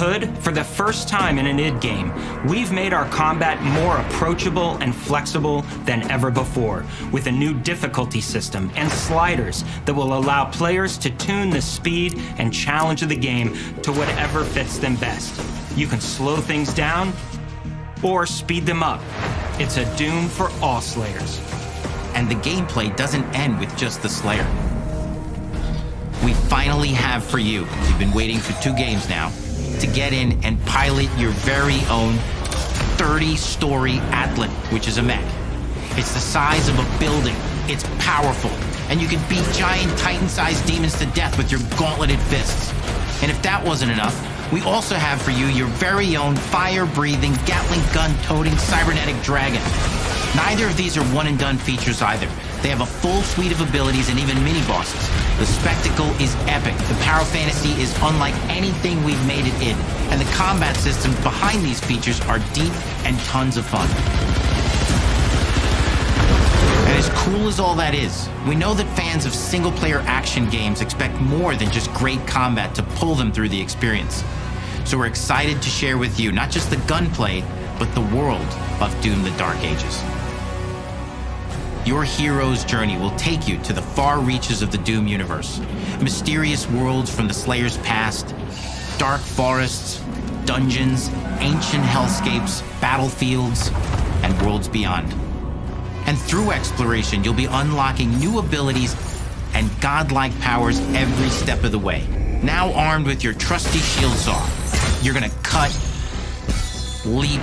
hood, for the first time in an id game, we've made our combat more approachable and flexible than ever before, with a new difficulty system and sliders that will allow players to tune the speed and challenge of the game to whatever fits them best. You can slow things down or speed them up. It's a Doom for all Slayers. And the gameplay doesn't end with just the Slayer. We finally have for you, you've been waiting for 2 games now, to get in and pilot your very own 30-story Atlan, which is a mech. It's the size of a building, it's powerful, and you can beat giant Titan-sized demons to death with your gauntleted fists. And if that wasn't enough, we also have for you your very own fire-breathing, Gatling gun-toting cybernetic dragon. Neither of these are one-and-done features either. They have a full suite of abilities and even mini-bosses. The spectacle is epic. The power fantasy is unlike anything we've made it in. And the combat systems behind these features are deep and tons of fun. And as cool as all that is, we know that fans of single-player action games expect more than just great combat to pull them through the experience. So we're excited to share with you not just the gunplay, but the world of Doom: The Dark Ages. Your hero's journey will take you to the far reaches of the Doom universe. Mysterious worlds from the Slayer's past, dark forests, dungeons, ancient hellscapes, battlefields, and worlds beyond. And through exploration, you'll be unlocking new abilities and godlike powers every step of the way. Now armed with your trusty shield saw, you're gonna cut, leap,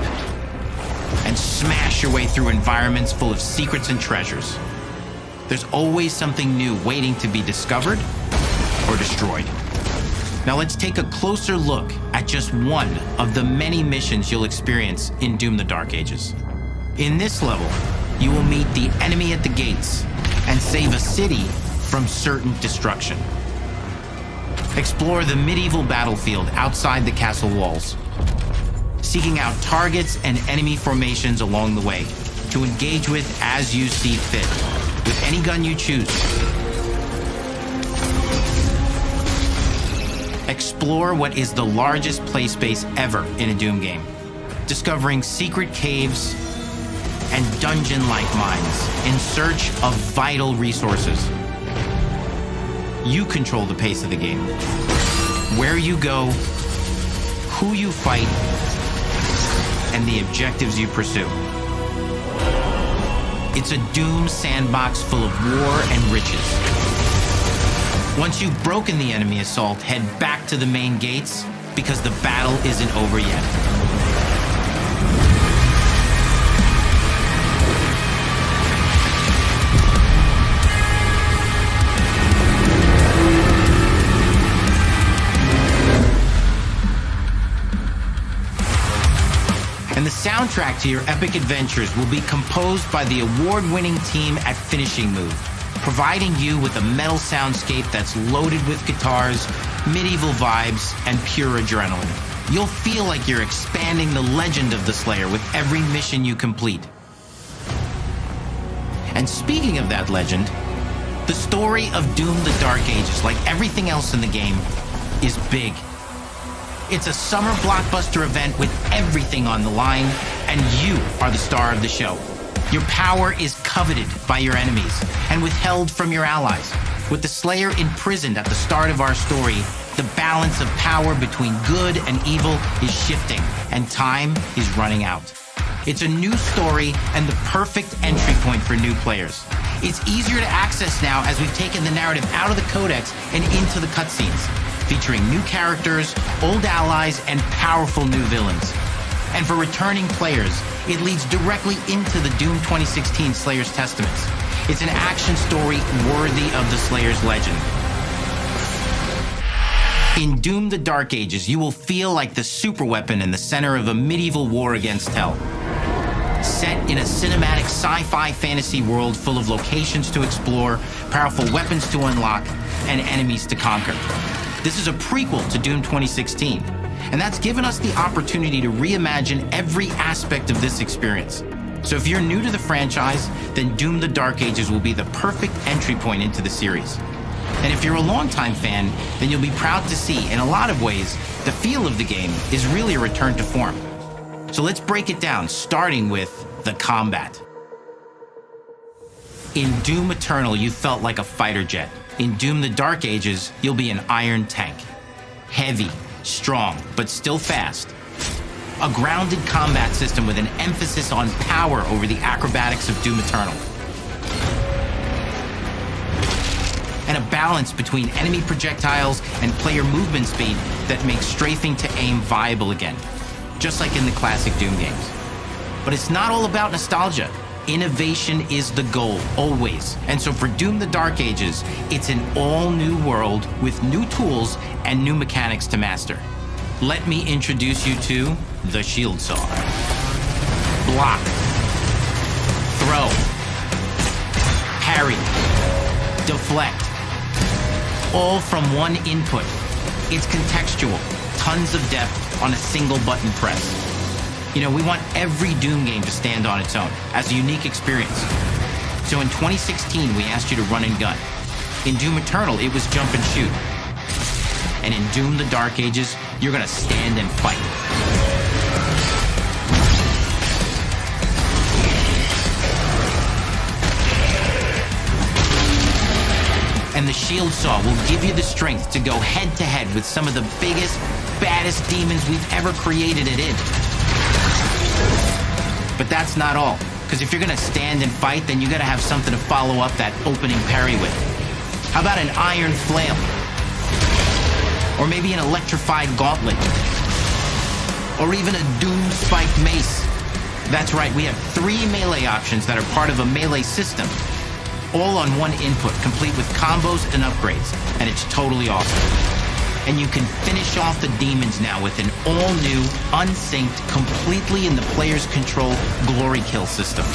and smash your way through environments full of secrets and treasures. There's always something new waiting to be discovered or destroyed. Now let's take a closer look at just one of the many missions you'll experience in Doom: The Dark Ages. In this level, you will meet the enemy at the gates and save a city from certain destruction. Explore the medieval battlefield outside the castle walls, seeking out targets and enemy formations along the way to engage with as you see fit, with any gun you choose. Explore what is the largest play space ever in a Doom game, discovering secret caves and dungeon-like mines in search of vital resources. You control the pace of the game, where you go, who you fight, and the objectives you pursue. It's a Doom sandbox full of war and riches. Once you've broken the enemy assault, head back to the main gates, because the battle isn't over yet. And the soundtrack to your epic adventures will be composed by the award-winning team at Finishing Move, providing you with a metal soundscape that's loaded with guitars, medieval vibes, and pure adrenaline. You'll feel like you're expanding the legend of the Slayer with every mission you complete. And speaking of that legend, the story of Doom: The Dark Ages, like everything else in the game, is big. It's a summer blockbuster event with everything on the line, and you are the star of the show. Your power is coveted by your enemies and withheld from your allies. With the Slayer imprisoned at the start of our story, the balance of power between good and evil is shifting, and time is running out. It's a new story and the perfect entry point for new players. It's easier to access now as we've taken the narrative out of the codex and into the cutscenes, featuring new characters, old allies, and powerful new villains. And for returning players, it leads directly into the Doom 2016 Slayer's Testaments. It's an action story worthy of the Slayer's legend. In Doom: The Dark Ages, you will feel like the superweapon in the center of a medieval war against hell. Set in a cinematic sci-fi fantasy world full of locations to explore, powerful weapons to unlock, and enemies to conquer. This is a prequel to Doom 2016, and that's given us the opportunity to reimagine every aspect of this experience. So if you're new to the franchise, then Doom: The Dark Ages will be the perfect entry point into the series. And if you're a longtime fan, then you'll be proud to see, in a lot of ways, the feel of the game is really a return to form. So let's break it down, starting with the combat. In Doom Eternal, you felt like a fighter jet. In Doom the Dark Ages, you'll be an iron tank. Heavy, strong, but still fast. A grounded combat system with an emphasis on power over the acrobatics of Doom Eternal. And a balance between enemy projectiles and player movement speed that makes strafing to aim viable again, just like in the classic Doom games. But it's not all about nostalgia. Innovation is the goal, always. And so for Doom the Dark Ages, it's an all-new world with new tools and new mechanics to master. Let me introduce you to the Shield Saw. Block. Throw. Parry. Deflect. All from one input. It's contextual, tons of depth on a single button press. You know, we want every Doom game to stand on its own, as a unique experience. So in 2016, we asked you to run and gun. In Doom Eternal, it was jump and shoot. And in Doom the Dark Ages, you're gonna stand and fight. And the Shield Saw will give you the strength to go head-to-head with some of the biggest, baddest demons we've ever created at id. But that's not all, because if you're gonna stand and fight, then you gotta have something to follow up that opening parry with. How about an iron flail? Or maybe an electrified gauntlet? Or even a doom-spiked mace? That's right, we have 3 melee options that are part of a melee system, all on one input, complete with combos and upgrades, and it's totally awesome. And you can finish off the demons now with an all-new, unsynced, completely in the player's control glory kill system.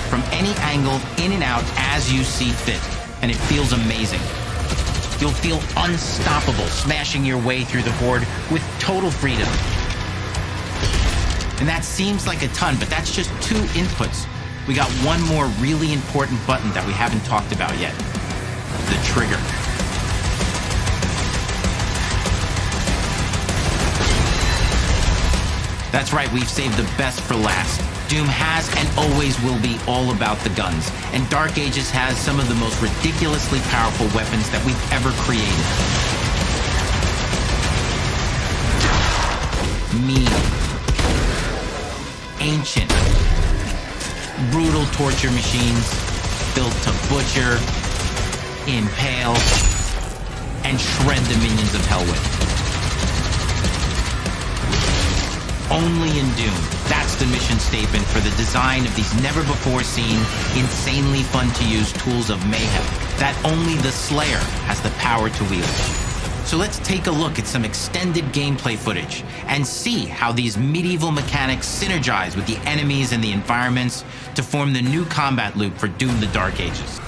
From any angle, in and out, as you see fit. And it feels amazing. You'll feel unstoppable, smashing your way through the horde with total freedom. And that seems like a ton, but that's just 2 inputs. We got one more really important button that we haven't talked about yet. The trigger. That's right, we've saved the best for last. Doom has and always will be all about the guns, and Dark Ages has some of the most ridiculously powerful weapons that we've ever created. Mean. Ancient. Brutal torture machines, built to butcher, impale, and shred the minions of hell with. Only in Doom. That's the mission statement for the design of these never-before-seen, insanely fun-to-use tools of mayhem that only the Slayer has the power to wield. So let's take a look at some extended gameplay footage and see how these medieval mechanics synergize with the enemies and the environments to form the new combat loop for Doom the Dark Ages.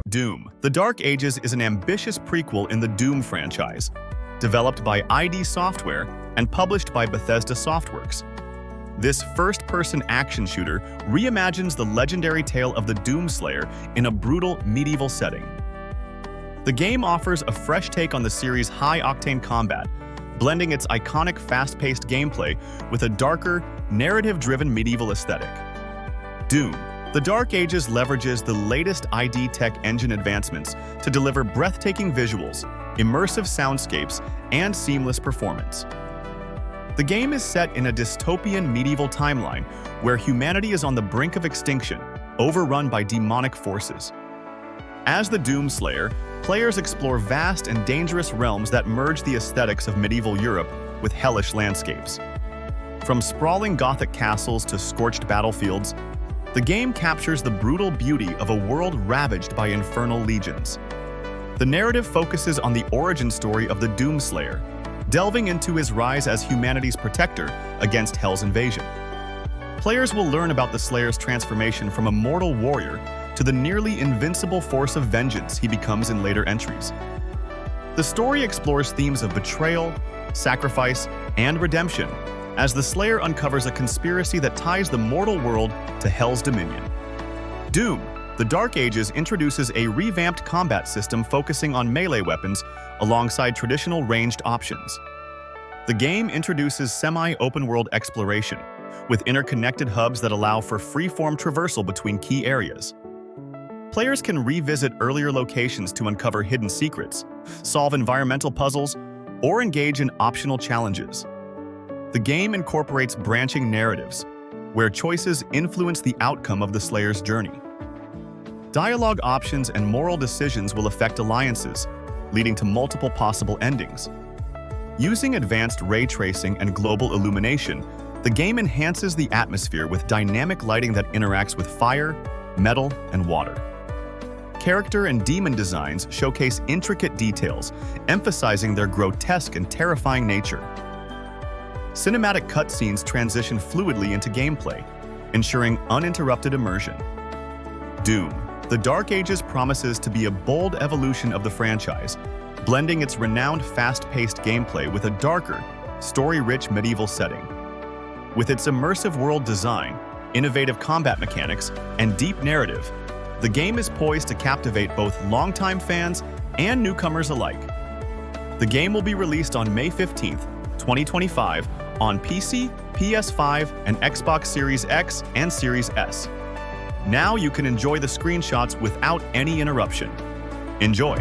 Doom: The Dark Ages is an ambitious prequel in the Doom franchise, developed by ID Software and published by Bethesda Softworks. This first-person action shooter reimagines the legendary tale of the Doomslayer in a brutal medieval setting. The game offers a fresh take on the series' high-octane combat, blending its iconic fast-paced gameplay with a darker, narrative-driven medieval aesthetic. Doom: The Dark Ages leverages the latest ID tech engine advancements to deliver breathtaking visuals, immersive soundscapes, and seamless performance. The game is set in a dystopian medieval timeline where humanity is on the brink of extinction, overrun by demonic forces. As the Doomslayer, players explore vast and dangerous realms that merge the aesthetics of medieval Europe with hellish landscapes. From sprawling Gothic castles to scorched battlefields, the game captures the brutal beauty of a world ravaged by infernal legions. The narrative focuses on the origin story of the Doomslayer, delving into his rise as humanity's protector against Hell's invasion. Players will learn about the Slayer's transformation from a mortal warrior to the nearly invincible force of vengeance he becomes in later entries. The story explores themes of betrayal, sacrifice, and redemption, as the Slayer uncovers a conspiracy that ties the mortal world to Hell's dominion. Doom: The Dark Ages introduces a revamped combat system focusing on melee weapons alongside traditional ranged options. The game introduces semi-open-world exploration, with interconnected hubs that allow for free-form traversal between key areas. Players can revisit earlier locations to uncover hidden secrets, solve environmental puzzles, or engage in optional challenges. The game incorporates branching narratives, where choices influence the outcome of the Slayer's journey. Dialogue options and moral decisions will affect alliances, leading to multiple possible endings. Using advanced ray tracing and global illumination, the game enhances the atmosphere with dynamic lighting that interacts with fire, metal, and water. Character and demon designs showcase intricate details, emphasizing their grotesque and terrifying nature. Cinematic cutscenes transition fluidly into gameplay, ensuring uninterrupted immersion. Doom: The Dark Ages promises to be a bold evolution of the franchise, blending its renowned fast-paced gameplay with a darker, story-rich medieval setting. With its immersive world design, innovative combat mechanics, and deep narrative, the game is poised to captivate both longtime fans and newcomers alike. The game will be released on May 15th, 2025, on PC, PS5, and Xbox Series X and Series S. Now you can enjoy the screenshots without any interruption. Enjoy!